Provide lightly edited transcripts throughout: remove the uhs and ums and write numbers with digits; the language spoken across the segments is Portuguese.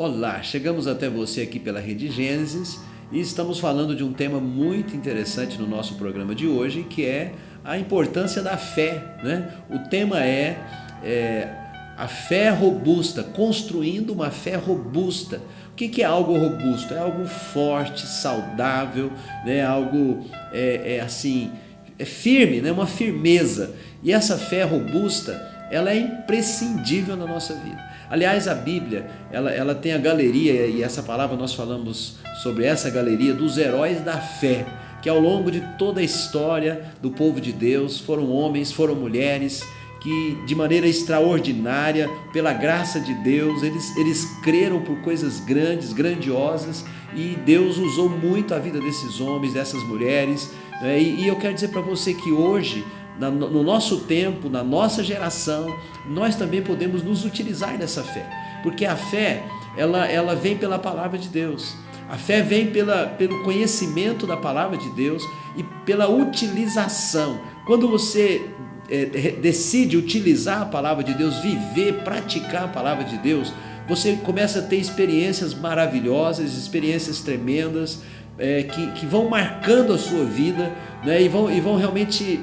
Olá, chegamos até você aqui pela Rede Gênesis e estamos falando de um tema muito interessante no nosso programa de hoje, que é a importância da fé, né? O tema é a fé robusta, construindo uma fé robusta. O que é algo robusto? É algo forte, saudável, né? Algo firme, né? Uma firmeza. E essa fé robusta, ela é imprescindível na nossa vida. Aliás, a Bíblia, ela tem a galeria, e essa palavra nós falamos sobre essa galeria dos heróis da fé, que ao longo de toda a história do povo de Deus, foram homens, foram mulheres, que de maneira extraordinária, pela graça de Deus, eles creram por coisas grandes, grandiosas, e Deus usou muito a vida desses homens, dessas mulheres, né? E eu quero dizer para você que hoje, no nosso tempo, na nossa geração, nós também podemos nos utilizar dessa fé, porque a fé, ela vem pela palavra de Deus, a fé vem pelo conhecimento da palavra de Deus e pela utilização. Quando você decide utilizar a palavra de Deus, viver, praticar a palavra de Deus, você começa a ter experiências maravilhosas, experiências tremendas, que vão marcando a sua vida, né? e vão realmente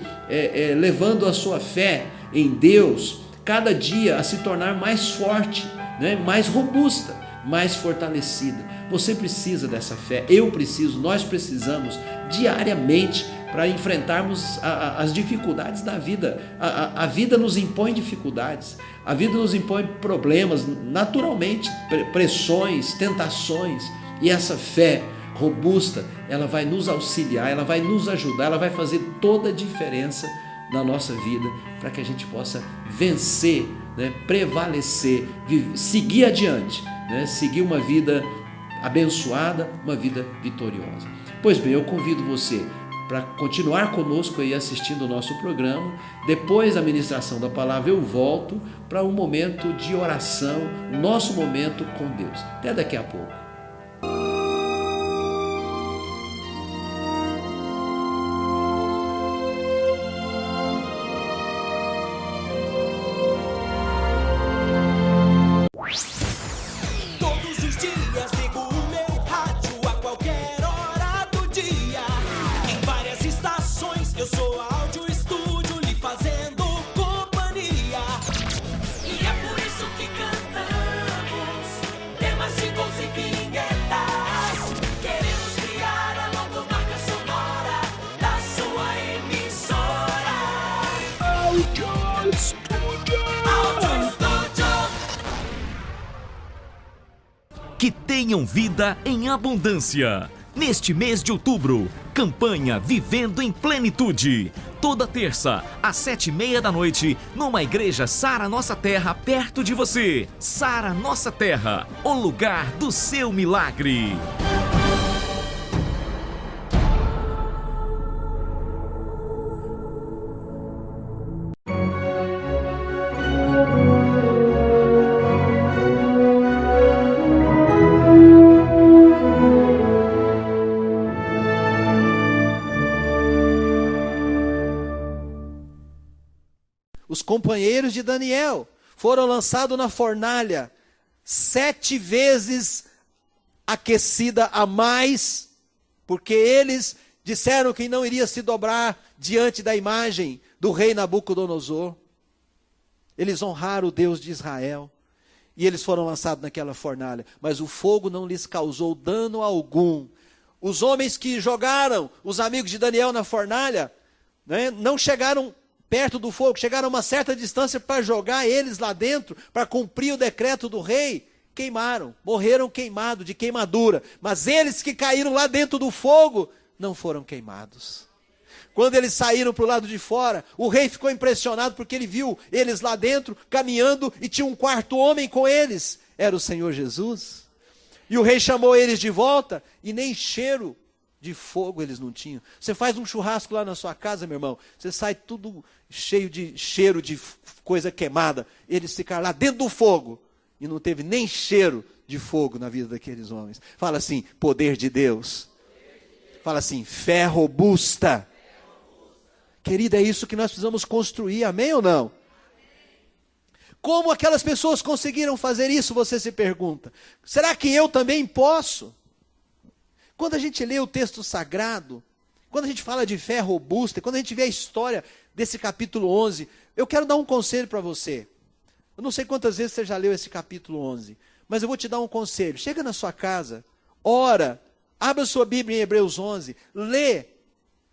levando a sua fé em Deus cada dia a se tornar mais forte, né? Mais robusta, mais fortalecida. Você precisa dessa fé, eu preciso, nós precisamos diariamente para enfrentarmos as dificuldades da vida. A vida nos impõe dificuldades, a vida nos impõe problemas, naturalmente, pressões, tentações, e essa fé robusta, ela vai nos auxiliar, ela vai nos ajudar, ela vai fazer toda a diferença na nossa vida, para que a gente possa vencer, né, prevalecer, seguir adiante, né, seguir uma vida abençoada, uma vida vitoriosa. Pois bem, eu convido você para continuar conosco aí assistindo o nosso programa. Depois da ministração da palavra eu volto para um momento de oração, nosso momento com Deus. Até daqui a pouco. Que tenham vida em abundância. Neste mês de outubro, campanha Vivendo em Plenitude. Toda terça, às 7:30 da noite, numa igreja Sara Nossa Terra, perto de você. Sara Nossa Terra, o lugar do seu milagre. Os companheiros de Daniel foram lançados na fornalha, 7 vezes aquecida a mais, porque eles disseram que não iria se dobrar diante da imagem do rei Nabucodonosor. Eles honraram o Deus de Israel e eles foram lançados naquela fornalha, mas o fogo não lhes causou dano algum. Os homens que jogaram os amigos de Daniel na fornalha, né, não chegaram perto do fogo, chegaram a uma certa distância para jogar eles lá dentro, para cumprir o decreto do rei, queimaram, morreram queimados, de queimadura, mas eles que caíram lá dentro do fogo, não foram queimados. Quando eles saíram para o lado de fora, o rei ficou impressionado, porque ele viu eles lá dentro, caminhando, e tinha um quarto homem com eles, era o Senhor Jesus, e o rei chamou eles de volta, e nem cheiro de fogo eles não tinham. Você faz um churrasco lá na sua casa, meu irmão, você sai tudo cheio de cheiro de coisa queimada. Eles ficaram lá dentro do fogo e não teve nem cheiro de fogo na vida daqueles homens. Fala assim, poder de Deus. Fala assim, fé robusta. Querida, é isso que nós precisamos construir, amém ou não? Como aquelas pessoas conseguiram fazer isso, você se pergunta? Será que eu também posso? Quando a gente lê o texto sagrado, quando a gente fala de fé robusta, quando a gente vê a história desse capítulo 11, eu quero dar um conselho para você. Eu não sei quantas vezes você já leu esse capítulo 11, mas eu vou te dar um conselho. Chega na sua casa, ora, abra sua Bíblia em Hebreus 11, lê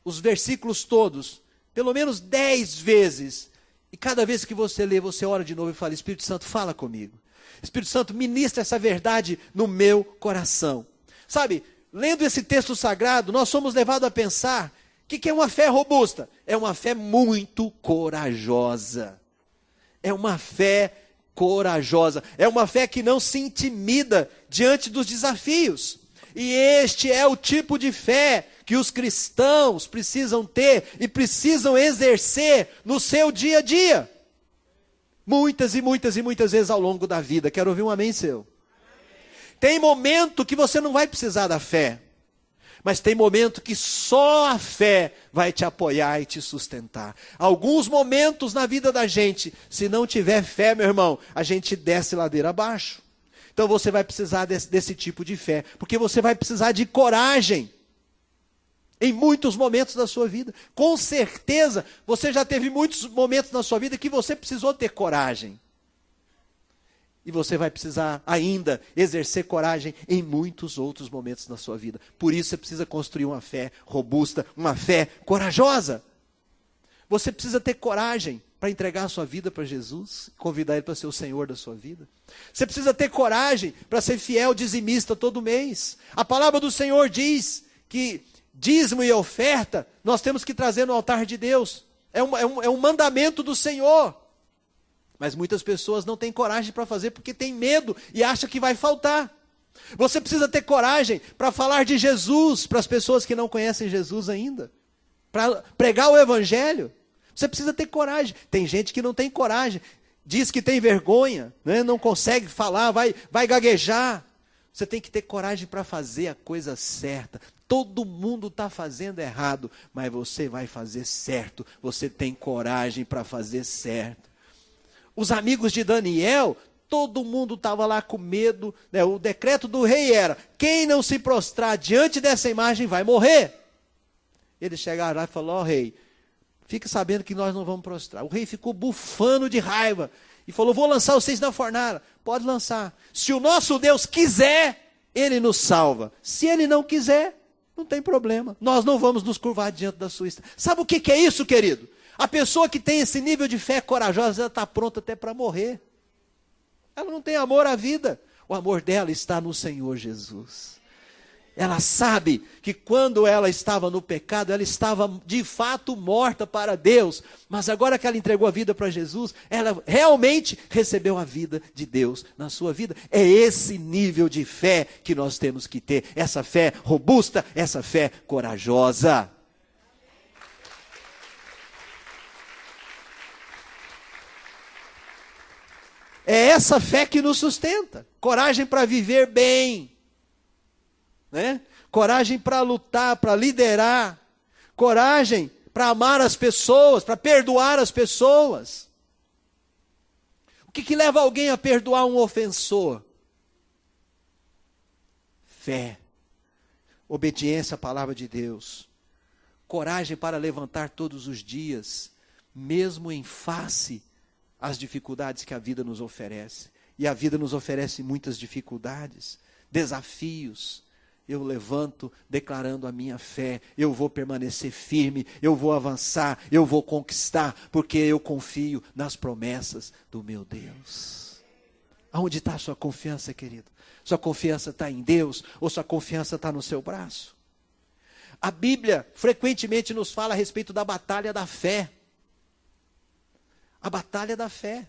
os versículos todos, pelo menos 10 vezes. E cada vez que você lê, você ora de novo e fala: Espírito Santo, fala comigo. Espírito Santo, ministra essa verdade no meu coração. Sabe, lendo esse texto sagrado, nós somos levados a pensar: o que é uma fé robusta? É uma fé muito corajosa. É uma fé corajosa. É uma fé que não se intimida diante dos desafios. E este é o tipo de fé que os cristãos precisam ter e precisam exercer no seu dia a dia. Muitas e muitas e muitas vezes ao longo da vida. Quero ouvir um amém seu. Tem momento que você não vai precisar da fé. Mas tem momento que só a fé vai te apoiar e te sustentar. Alguns momentos na vida da gente, se não tiver fé, meu irmão, a gente desce ladeira abaixo. Então você vai precisar desse tipo de fé, porque você vai precisar de coragem em muitos momentos da sua vida. Com certeza, você já teve muitos momentos na sua vida que você precisou ter coragem. E você vai precisar ainda exercer coragem em muitos outros momentos da sua vida. Por isso você precisa construir uma fé robusta, uma fé corajosa. Você precisa ter coragem para entregar a sua vida para Jesus, convidar Ele para ser o Senhor da sua vida. Você precisa ter coragem para ser fiel dizimista todo mês. A palavra do Senhor diz que dízimo e oferta nós temos que trazer no altar de Deus. É um mandamento do Senhor. Mas muitas pessoas não têm coragem para fazer porque tem medo e acham que vai faltar. Você precisa ter coragem para falar de Jesus para as pessoas que não conhecem Jesus ainda. Para pregar o Evangelho. Você precisa ter coragem. Tem gente que não tem coragem. Diz que tem vergonha, né? Não consegue falar, vai gaguejar. Você tem que ter coragem para fazer a coisa certa. Todo mundo está fazendo errado, mas você vai fazer certo. Você tem coragem para fazer certo. Os amigos de Daniel, todo mundo estava lá com medo, né? O decreto do rei era: quem não se prostrar diante dessa imagem vai morrer. Eles chegaram lá e falaram: ó rei, fica sabendo que nós não vamos prostrar. O rei ficou bufando de raiva e falou: vou lançar vocês na fornalha. Pode lançar. Se o nosso Deus quiser, Ele nos salva. Se Ele não quiser, não tem problema. Nós não vamos nos curvar diante da sua estrada. Sabe o que é isso, querido? A pessoa que tem esse nível de fé corajosa, ela está pronta até para morrer. Ela não tem amor à vida. O amor dela está no Senhor Jesus. Ela sabe que quando ela estava no pecado, ela estava de fato morta para Deus. Mas agora que ela entregou a vida para Jesus, ela realmente recebeu a vida de Deus na sua vida. É esse nível de fé que nós temos que ter. Essa fé robusta, essa fé corajosa. É essa fé que nos sustenta. Coragem para viver bem. Né? Coragem para lutar, para liderar. Coragem para amar as pessoas, para perdoar as pessoas. O que leva alguém a perdoar um ofensor? Fé. Obediência à palavra de Deus. Coragem para levantar todos os dias, mesmo em face as dificuldades que a vida nos oferece. E a vida nos oferece muitas dificuldades, desafios. Eu levanto declarando a minha fé. Eu vou permanecer firme, eu vou avançar, eu vou conquistar, porque eu confio nas promessas do meu Deus. Aonde está a sua confiança, querido? Sua confiança está em Deus ou sua confiança está no seu braço? A Bíblia frequentemente nos fala a respeito da batalha da fé. A batalha da fé.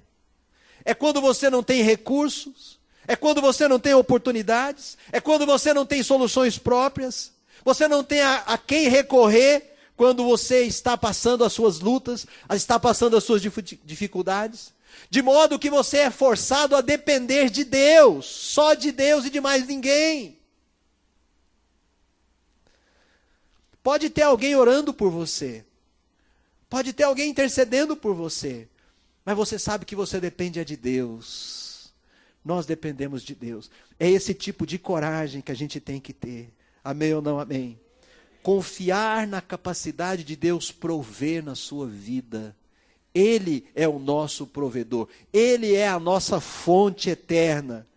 É quando você não tem recursos, é quando você não tem oportunidades, é quando você não tem soluções próprias, você não tem a quem recorrer quando você está passando as suas lutas, está passando as suas dificuldades, de modo que você é forçado a depender de Deus, só de Deus e de mais ninguém. Pode ter alguém orando por você, pode ter alguém intercedendo por você, Mas você sabe que você depende de Deus. Nós dependemos de Deus. É esse tipo de coragem que a gente tem que ter. Amém ou não amém? Confiar na capacidade de Deus prover na sua vida. Ele é o nosso provedor. Ele é a nossa fonte eterna.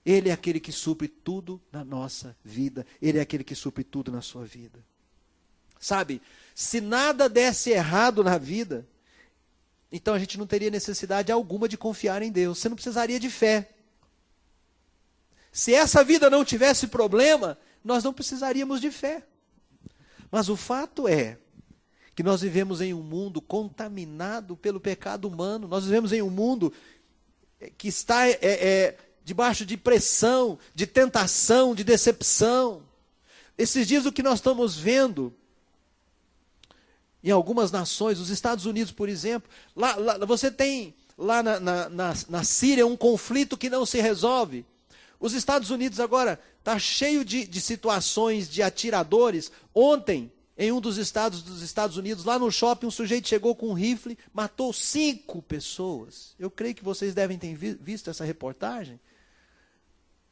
Ele é aquele que supre tudo na nossa vida. Ele é aquele que supre tudo na sua vida. Sabe, se nada desse errado na vida, então a gente não teria necessidade alguma de confiar em Deus. Você não precisaria de fé. Se essa vida não tivesse problema, nós não precisaríamos de fé. Mas o fato é que nós vivemos em um mundo contaminado pelo pecado humano. Nós vivemos em um mundo que está debaixo de pressão, de tentação, de decepção. Esses dias o que nós estamos vendo em algumas nações, os Estados Unidos, por exemplo, lá você tem lá na Síria um conflito que não se resolve. Os Estados Unidos agora está cheio de situações de atiradores. Ontem, em um dos estados dos Estados Unidos, lá no shopping, um sujeito chegou com um rifle, matou 5 pessoas. Eu creio que vocês devem ter visto essa reportagem.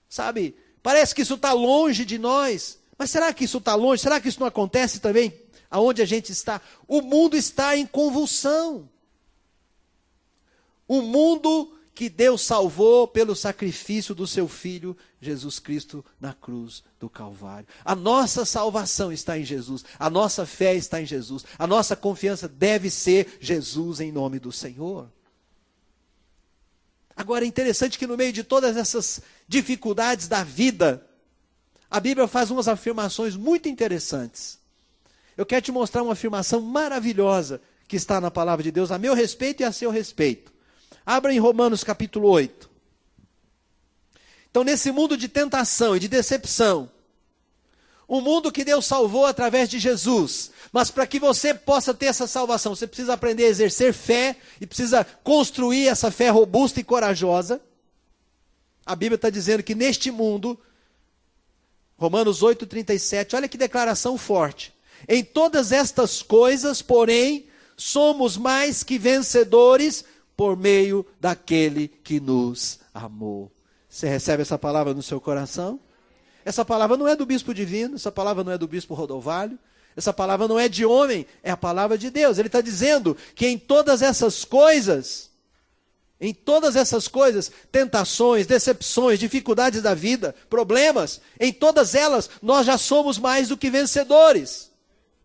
Sabe, parece que isso está longe de nós. Mas será que isso está longe? Será que isso não acontece também aonde a gente está? O mundo está em convulsão. O mundo que Deus salvou pelo sacrifício do seu Filho, Jesus Cristo, na cruz do Calvário. A nossa salvação está em Jesus, a nossa fé está em Jesus, a nossa confiança deve ser Jesus em nome do Senhor. Agora é interessante que no meio de todas essas dificuldades da vida, a Bíblia faz umas afirmações muito interessantes. Eu quero te mostrar uma afirmação maravilhosa que está na palavra de Deus, a meu respeito e a seu respeito. Abra em Romanos capítulo 8. Então, nesse mundo de tentação e de decepção, um mundo que Deus salvou através de Jesus, mas para que você possa ter essa salvação, você precisa aprender a exercer fé e precisa construir essa fé robusta e corajosa. A Bíblia está dizendo que neste mundo, Romanos 8:37, olha que declaração forte. Em todas estas coisas, porém, somos mais que vencedores por meio daquele que nos amou. Você recebe essa palavra no seu coração? Essa palavra não é do bispo divino, essa palavra não é do bispo Rodovalho, essa palavra não é de homem, é a palavra de Deus. Ele está dizendo que em todas essas coisas, tentações, decepções, dificuldades da vida, problemas, em todas elas nós já somos mais do que vencedores.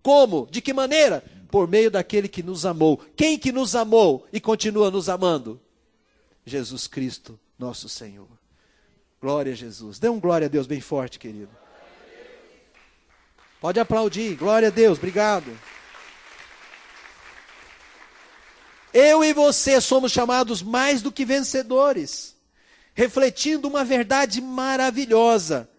Como? De que maneira? Por meio daquele que nos amou. Quem que nos amou e continua nos amando? Jesus Cristo, nosso Senhor. Glória a Jesus. Dê um glória a Deus bem forte, querido. Pode aplaudir. Glória a Deus. Obrigado. Eu e você somos chamados mais do que vencedores, refletindo uma verdade maravilhosa.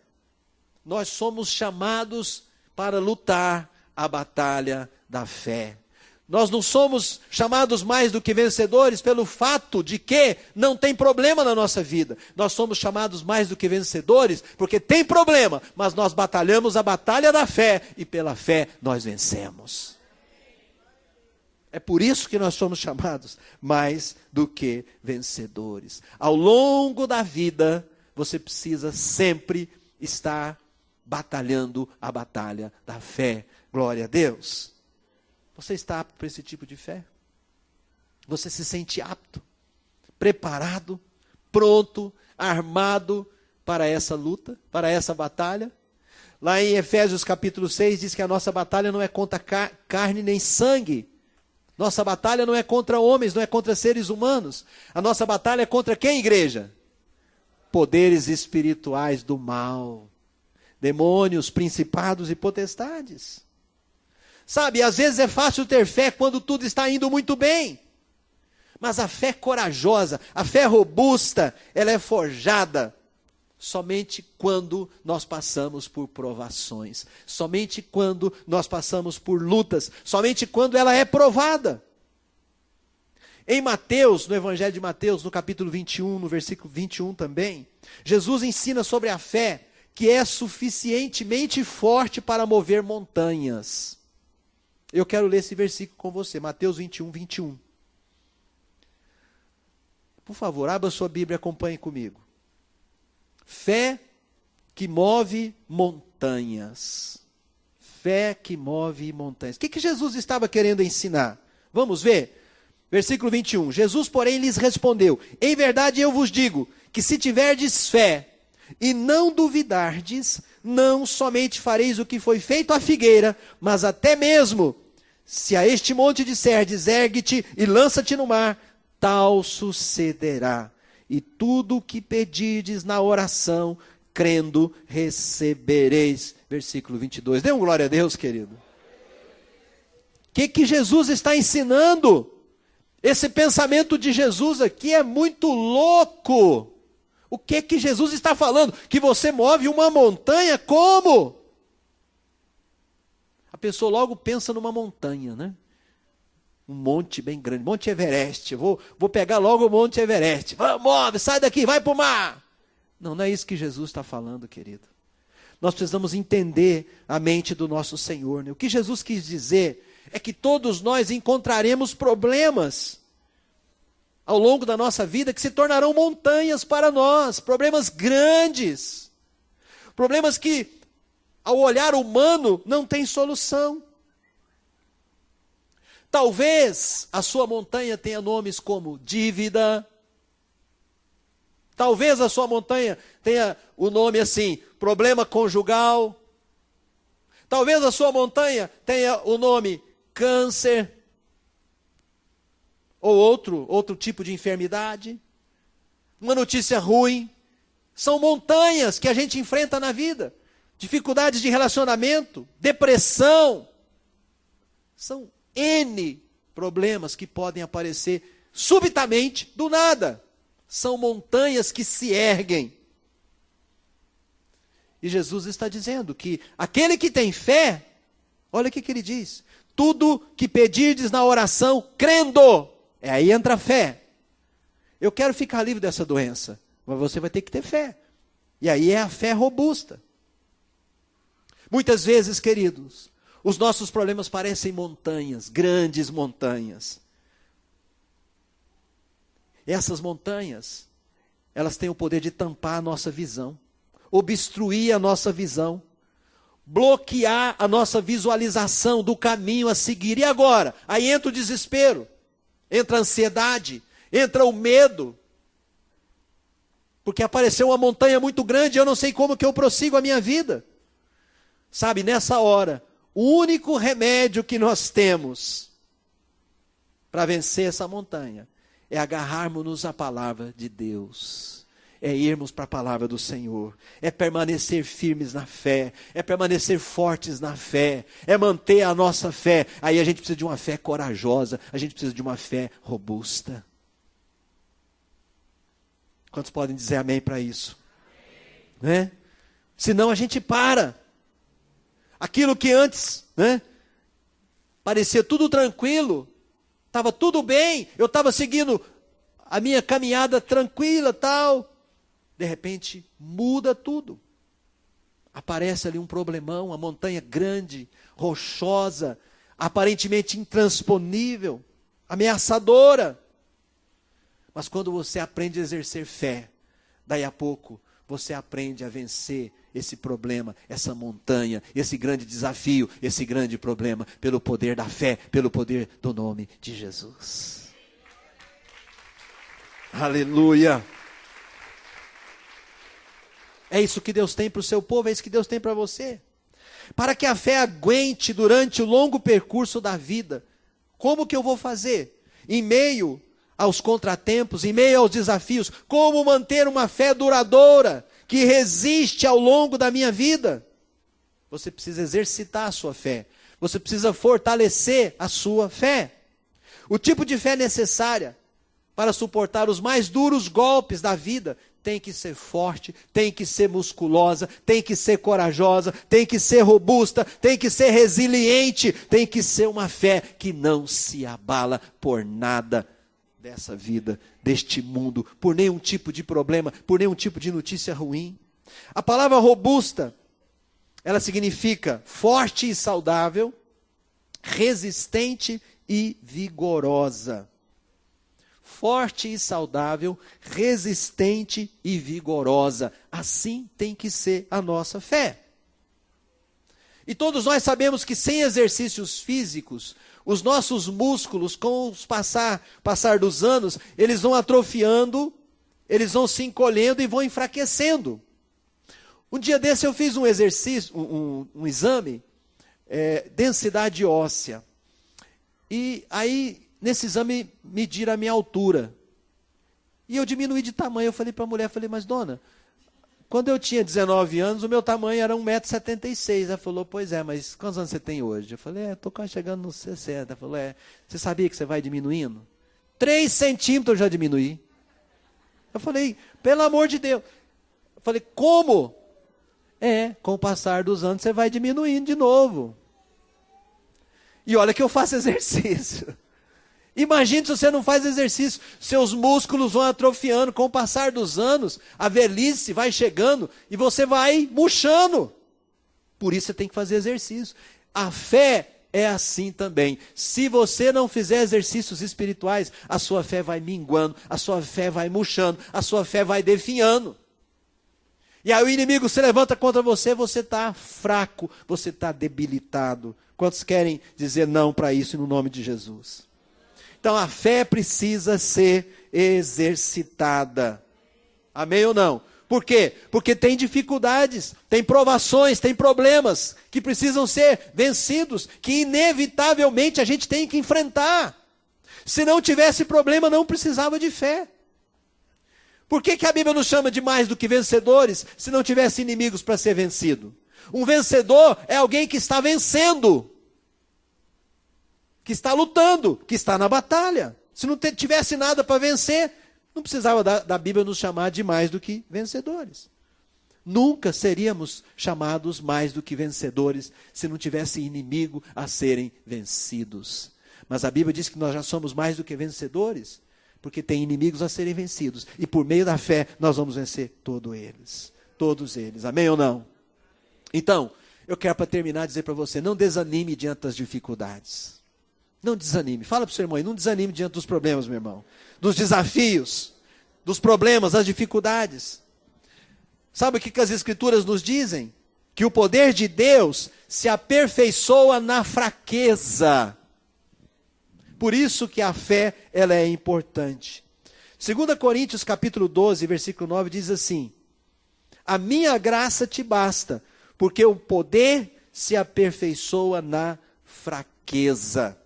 Nós somos chamados para lutar a batalha da fé. Nós não somos chamados mais do que vencedores pelo fato de que não tem problema na nossa vida. Nós somos chamados mais do que vencedores porque tem problema, mas nós batalhamos a batalha da fé e pela fé nós vencemos. É por isso que nós somos chamados mais do que vencedores. Ao longo da vida, você precisa sempre estar batalhando a batalha da fé. Glória a Deus. Você está apto para esse tipo de fé? Você se sente apto, preparado, pronto, armado para essa luta, para essa batalha? Lá em Efésios capítulo 6 diz que a nossa batalha não é contra carne nem sangue. Nossa batalha não é contra homens, não é contra seres humanos. A nossa batalha é contra quem, igreja? Poderes espirituais do mal. Demônios, principados e potestades. Sabe, às vezes é fácil ter fé quando tudo está indo muito bem. Mas a fé corajosa, a fé robusta, ela é forjada somente quando nós passamos por provações. Somente quando nós passamos por lutas. Somente quando ela é provada. Em Mateus, no Evangelho de Mateus, no capítulo 21, no versículo 21 também, Jesus ensina sobre a fé que é suficientemente forte para mover montanhas. Eu quero ler esse versículo com você, Mateus 21, 21. Por favor, abra sua Bíblia e acompanhe comigo. Fé que move montanhas. Fé que move montanhas. O que Jesus estava querendo ensinar? Vamos ver? Versículo 21. Jesus, porém, lhes respondeu: em verdade eu vos digo, que se tiverdes fé e não duvidardes, não somente fareis o que foi feito à figueira, mas até mesmo, se a este monte disserdes, ergue-te e lança-te no mar, tal sucederá. E tudo o que pedirdes na oração, crendo, recebereis. Versículo 22. Dê um glória a Deus, querido. O que Jesus está ensinando? Esse pensamento de Jesus aqui é muito louco. O que Jesus está falando? Que você move uma montanha como? A pessoa logo pensa numa montanha, né? Um monte bem grande, Monte Everest. Vou pegar logo o Monte Everest. Move, sai daqui, vai para o mar. Não é isso que Jesus está falando, querido. Nós precisamos entender a mente do nosso Senhor, né? O que Jesus quis dizer é que todos nós encontraremos problemas ao longo da nossa vida que se tornarão montanhas para nós, problemas grandes, problemas que, ao olhar humano, não tem solução. Talvez a sua montanha tenha nomes como dívida, talvez a sua montanha tenha o nome assim, problema conjugal, talvez a sua montanha tenha o nome câncer, ou outro tipo de enfermidade, uma notícia ruim. São montanhas que a gente enfrenta na vida. Dificuldades de relacionamento, depressão. São N problemas que podem aparecer subitamente, do nada. São montanhas que se erguem. E Jesus está dizendo que aquele que tem fé, olha o que ele diz: tudo que pedirdes na oração, crendo. Aí entra a fé. Eu quero ficar livre dessa doença, mas você vai ter que ter fé. E aí é a fé robusta. Muitas vezes, queridos, os nossos problemas parecem montanhas, grandes montanhas. Essas montanhas, elas têm o poder de tampar a nossa visão, obstruir a nossa visão, bloquear a nossa visualização do caminho a seguir. E agora? Aí entra o desespero. Entra a ansiedade, entra o medo, porque apareceu uma montanha muito grande e eu não sei como que eu prossigo a minha vida. Sabe, nessa hora, o único remédio que nós temos para vencer essa montanha é agarrarmos-nos à palavra de Deus, é irmos para a palavra do Senhor, é permanecer firmes na fé, é permanecer fortes na fé, é manter a nossa fé. Aí a gente precisa de uma fé corajosa, a gente precisa de uma fé robusta. Quantos podem dizer amém para isso? Né? Senão a gente para. Aquilo que antes, né, parecia tudo tranquilo, estava tudo bem, eu estava seguindo a minha caminhada tranquila, tal. De repente, muda tudo. Aparece ali um problemão, uma montanha grande, rochosa, aparentemente intransponível, ameaçadora. Mas quando você aprende a exercer fé, daí a pouco, você aprende a vencer esse problema, essa montanha, esse grande desafio, esse grande problema, pelo poder da fé, pelo poder do nome de Jesus. Aleluia! É isso que Deus tem para o seu povo, é isso que Deus tem para você. Para que a fé aguente durante o longo percurso da vida, como que eu vou fazer? Em meio aos contratempos, em meio aos desafios, como manter uma fé duradoura, que resiste ao longo da minha vida? Você precisa exercitar a sua fé, você precisa fortalecer a sua fé. O tipo de fé necessária para suportar os mais duros golpes da vida tem que ser forte, tem que ser musculosa, tem que ser corajosa, tem que ser robusta, tem que ser resiliente, tem que ser uma fé que não se abala por nada dessa vida, deste mundo, por nenhum tipo de problema, por nenhum tipo de notícia ruim. A palavra robusta, ela significa forte e saudável, resistente e vigorosa. forte e saudável, resistente e vigorosa. Assim tem que ser a nossa fé. E todos nós sabemos que sem exercícios físicos, os nossos músculos, com o passar dos anos, eles vão atrofiando, eles vão se encolhendo e vão enfraquecendo. Um dia desse eu fiz um exercício, um exame, densidade óssea. E aí, nesse exame, mediram a minha altura. E eu diminuí de tamanho. Eu falei para a mulher, mas dona, quando eu tinha 19 anos, o meu tamanho era 1,76 m. Ela falou, pois é, mas quantos anos você tem hoje? Eu falei, estou quase chegando nos 60. Ela falou, você sabia que você vai diminuindo? 3 centímetros eu já diminuí. Eu falei, pelo amor de Deus. Eu falei, como? Com o passar dos anos você vai diminuindo de novo. E olha que eu faço exercício. Imagine se você não faz exercício, seus músculos vão atrofiando, com o passar dos anos, a velhice vai chegando e você vai murchando. Por isso você tem que fazer exercício. A fé é assim também. Se você não fizer exercícios espirituais, a sua fé vai minguando, a sua fé vai murchando, a sua fé vai definhando. E aí o inimigo se levanta contra você, você está fraco, você está debilitado. Quantos querem dizer não para isso no nome de Jesus? Então a fé precisa ser exercitada. Amém ou não? Por quê? Porque tem dificuldades, tem provações, tem problemas que precisam ser vencidos, que inevitavelmente a gente tem que enfrentar. Se não tivesse problema, não precisava de fé. Por que a Bíblia nos chama de mais do que vencedores, se não tivesse inimigos para ser vencido? Um vencedor é alguém que está vencendo, que está lutando, que está na batalha. Se não tivesse nada para vencer, não precisava da Bíblia nos chamar de mais do que vencedores. Nunca seríamos chamados mais do que vencedores se não tivesse inimigo a serem vencidos. Mas a Bíblia diz que nós já somos mais do que vencedores, porque tem inimigos a serem vencidos. E por meio da fé nós vamos vencer todos eles. Todos eles. Amém ou não? Então, eu quero para terminar dizer para você, não desanime diante das dificuldades. Não desanime. Fala para o seu irmão aí, não desanime diante dos problemas, meu irmão. Dos desafios, dos problemas, das dificuldades. Sabe o que as Escrituras nos dizem? Que o poder de Deus se aperfeiçoa na fraqueza. Por isso que a fé, ela é importante. 2 Coríntios capítulo 12, versículo 9, diz assim: a minha graça te basta, porque o poder se aperfeiçoa na fraqueza.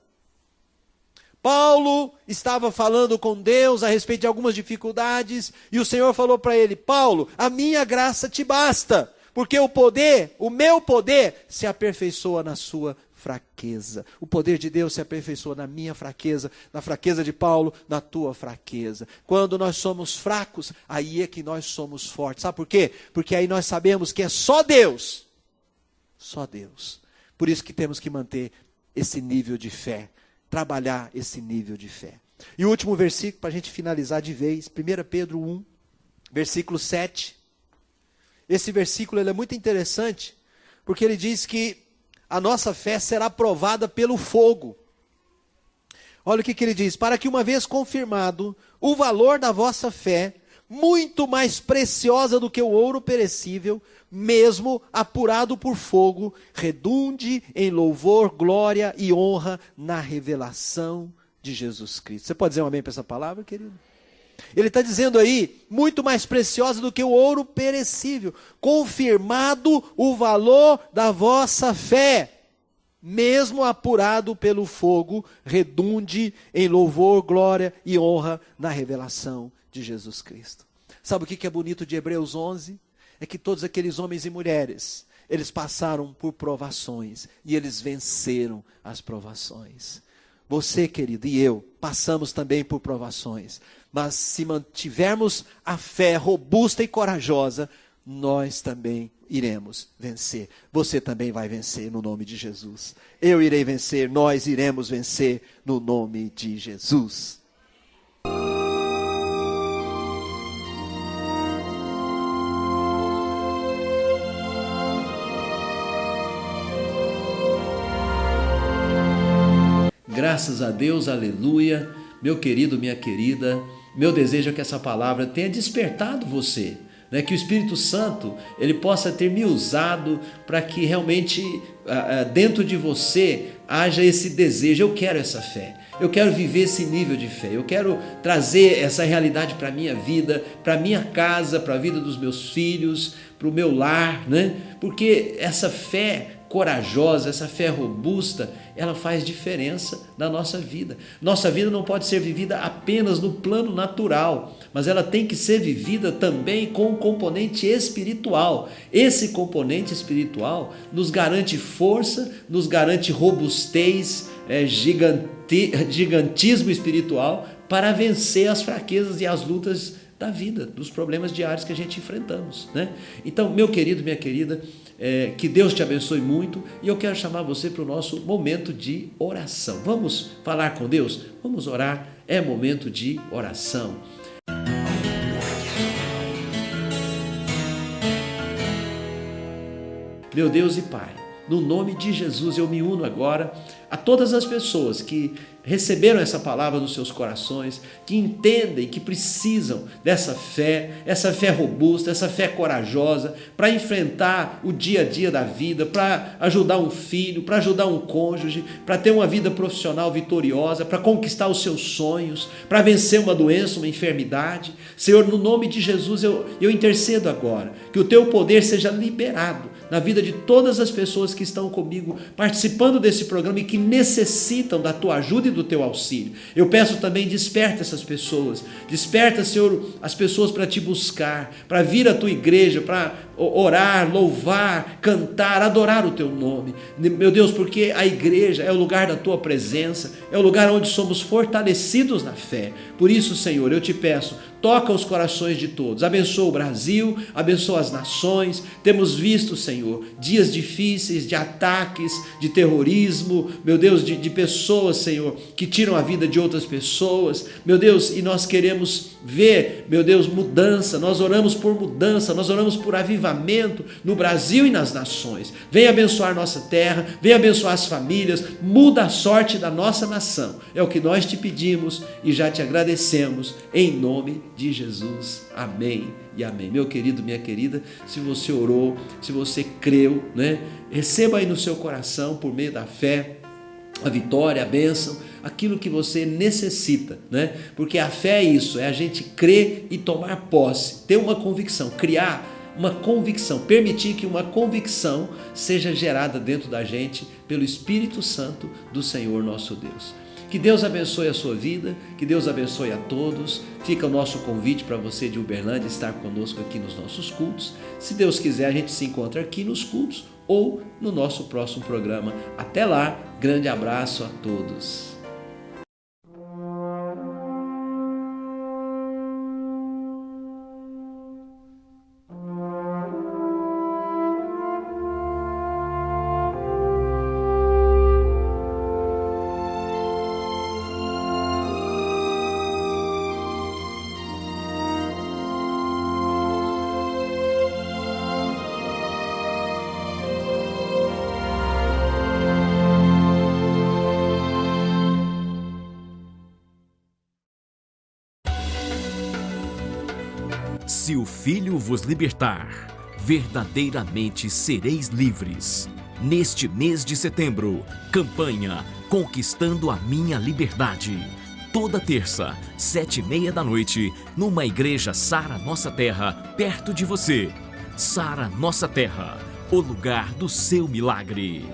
Paulo estava falando com Deus a respeito de algumas dificuldades, e o Senhor falou para ele, Paulo, a minha graça te basta, porque o meu poder se aperfeiçoa na sua fraqueza. O poder de Deus se aperfeiçoa na minha fraqueza, na fraqueza de Paulo, na tua fraqueza. Quando nós somos fracos, aí é que nós somos fortes. Sabe por quê? Porque aí nós sabemos que é só Deus. Só Deus. Por isso que temos que manter esse nível de fé. Trabalhar esse nível de fé. E o último versículo, para a gente finalizar de vez, 1 Pedro 1, versículo 7. Esse versículo ele é muito interessante, porque ele diz que a nossa fé será provada pelo fogo. Olha o que ele diz, para que uma vez confirmado o valor da vossa fé, muito mais preciosa do que o ouro perecível, mesmo apurado por fogo, redunde em louvor, glória e honra na revelação de Jesus Cristo. Você pode dizer um amém para essa palavra, querido? Ele está dizendo aí, muito mais preciosa do que o ouro perecível, confirmado o valor da vossa fé, mesmo apurado pelo fogo, redunde em louvor, glória e honra na revelação de Jesus Cristo. Sabe o que é bonito de Hebreus 11? É que todos aqueles homens e mulheres, eles passaram por provações e eles venceram as provações. Você, querido, e eu, passamos também por provações, mas se mantivermos a fé robusta e corajosa, nós também iremos vencer. Você também vai vencer no nome de Jesus. Eu irei vencer, nós iremos vencer no nome de Jesus. Graças a Deus, aleluia. meu querido, minha querida, meu desejo é que essa palavra tenha despertado você, né? Que o Espírito Santo ele possa ter me usado para que realmente dentro de você haja esse desejo. Eu quero essa fé, eu quero viver esse nível de fé, eu quero trazer essa realidade para a minha vida, para a minha casa, para a vida dos meus filhos, para o meu lar, né? Porque essa fé corajosa, essa fé robusta, ela faz diferença na nossa vida. Nossa vida não pode ser vivida apenas no plano natural, mas ela tem que ser vivida também com um componente espiritual. Esse componente espiritual nos garante força, nos garante robustez, gigantismo espiritual para vencer as fraquezas e as lutas da vida, dos problemas diários que a gente enfrentamos, né? Então, meu querido, minha querida, que Deus te abençoe muito, e eu quero chamar você para o nosso momento de oração. Vamos falar com Deus? Vamos orar, é momento de oração. Meu Deus e Pai, no nome de Jesus eu me uno agora a todas as pessoas que receberam essa palavra nos seus corações, que entendem que precisam dessa fé, essa fé robusta, essa fé corajosa para enfrentar o dia a dia da vida, para ajudar um filho, para ajudar um cônjuge, para ter uma vida profissional vitoriosa, para conquistar os seus sonhos, para vencer uma doença, uma enfermidade. Senhor, no nome de Jesus eu intercedo agora, que o teu poder seja liberado na vida de todas as pessoas que estão comigo participando desse programa e que necessitam da tua ajuda e do teu auxílio. Eu peço também, desperta essas pessoas, desperta, Senhor, as pessoas para te buscar, para vir à tua igreja, para orar, louvar, cantar, adorar o teu nome. Meu Deus, porque a igreja é o lugar da tua presença, é o lugar onde somos fortalecidos na fé. Por isso, Senhor, eu te peço, toca os corações de todos, abençoa o Brasil, abençoa as nações. Temos visto, Senhor, dias difíceis de ataques, de terrorismo, meu Deus, de pessoas, Senhor, que tiram a vida de outras pessoas, meu Deus, e nós queremos ver, meu Deus, mudança. Nós oramos por mudança, nós oramos por avivamento no Brasil e nas nações. Vem abençoar nossa terra, vem abençoar as famílias, muda a sorte da nossa nação. É o que nós te pedimos e já te agradecemos, em nome de Jesus. Amém e amém. Meu querido, minha querida, se você orou, se você creu, né? Receba aí no seu coração, por meio da fé, a vitória, a bênção, aquilo que você necessita, né? Porque a fé é isso, é a gente crer e tomar posse, ter uma convicção, criar uma convicção, permitir que uma convicção seja gerada dentro da gente pelo Espírito Santo do Senhor nosso Deus. Que Deus abençoe a sua vida, que Deus abençoe a todos. Fica o nosso convite para você de Uberlândia estar conosco aqui nos nossos cultos. Se Deus quiser, a gente se encontra aqui nos cultos ou no nosso próximo programa. Até lá, grande abraço a todos. Se o Filho vos libertar, verdadeiramente sereis livres. Neste mês de setembro, campanha Conquistando a Minha Liberdade. Toda terça, 7h30 da noite, numa igreja Sara Nossa Terra, perto de você. Sara Nossa Terra, o lugar do seu milagre.